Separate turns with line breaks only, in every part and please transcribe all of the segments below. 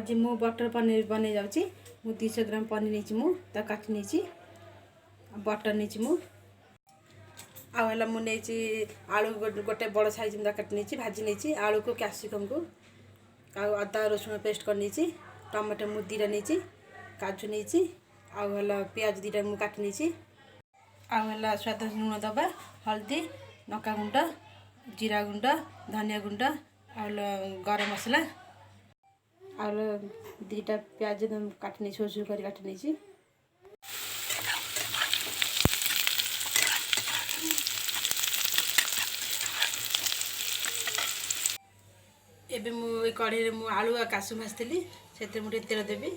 आज मु बटर पनीर बनै जाउची। मु 200 ग्राम पनीर नेची मु ता काटी नेची बटर नेची मु आला मु नेची आलू गोटे बड़ साइज में काटी नेची भाजी नेची आलू को कैप्सिकम को अदा रसुण पेस्ट कर नेची टमाटो मु दीटा नेची काजू नेची आला प्याज दीटा मु काटी नेची आला स्वाद लुण दबा हल्दी नका गुंड जीरा गुंड धनिया गुंड आला गरम मसला और दीटा प्याज काटने छोट छोट कर काटने एबे मु कढ़े मु आलू आ कासु भाजली से मुझे तेल देवी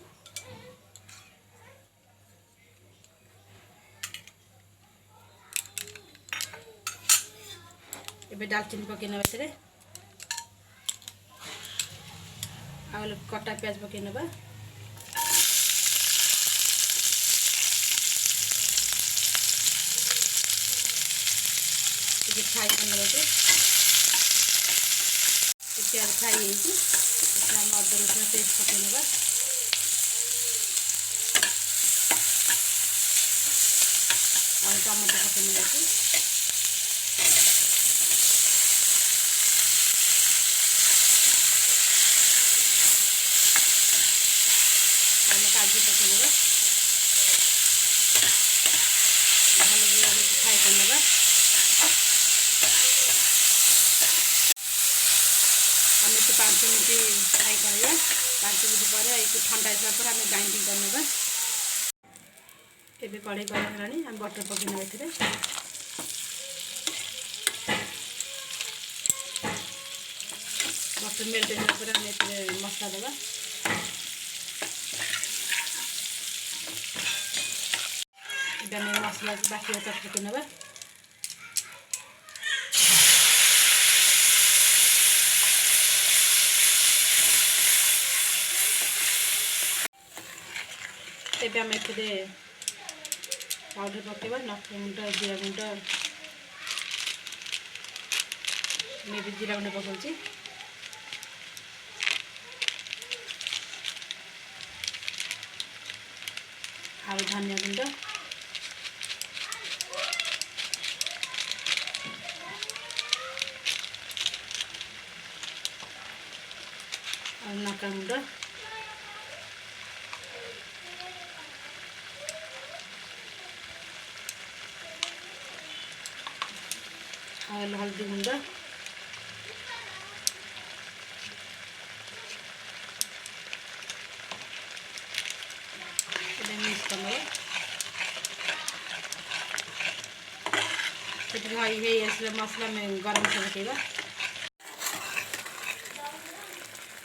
एबे दालचीनी पकेना बेतरे आलू कटा प्याज पकेना बा ये फ्राई करना बाटे प्याज फ्राई है जी इसमें हम अदरक रसुन पेस्ट पकेना बा और टमाटर पकेना बाटे काजू पकेना भल फ्राई करना आम तो 5 मिनट फ्राई करवा 5 मिनट पर ठंडा हिसाब आम ग्राइंडिंग करना एबे कड़े गरम है आम बटर पकेना ए बटर मेल्ट होगा आम मसला दबा मसला बाकी पके ना एबे आम ए पाउडर पकेबा लଙ୍କା गुंड जीरा गुंड मैं भी जीरा गुंड पकाउची और धनिया गुंड और नका गुंड और हल्दी गुंड मिक्स करना मसला में गरम से पकेगा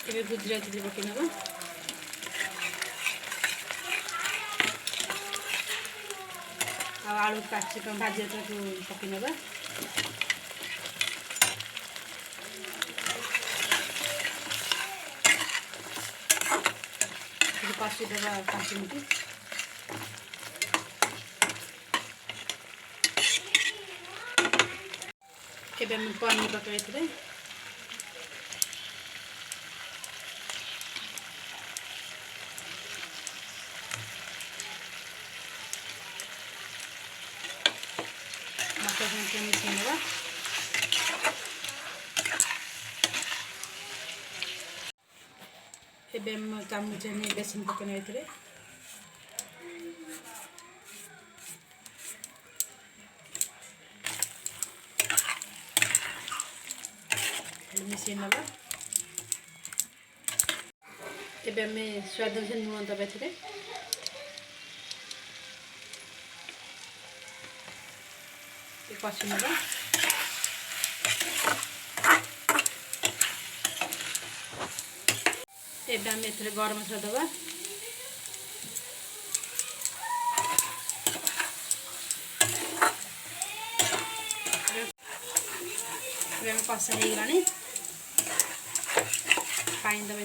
ये गुजराती पकेना आलू कैप्सिकम भाजी पकेना कषि देवा 5 मिनट एबे हम पनीर पकाई मसला मिसेगा एबे हम चामच में बेसन पकेना ए मिसेई नबा एबे हमें स्वाद अनुसार लुण दबा ए कषि नबा एबे हम ए गरम मसला दबा कषा हो गलानी पानी दबा ए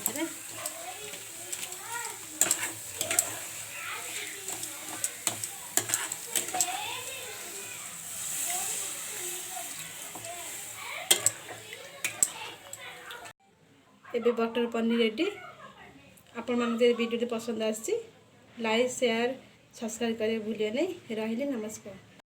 एबे बटर पनीर रेडी। आपण मान वीडियो पसंद आसी लाइक शेयर सब्सक्राइब करें भूलिए नहीं। रही नमस्कार।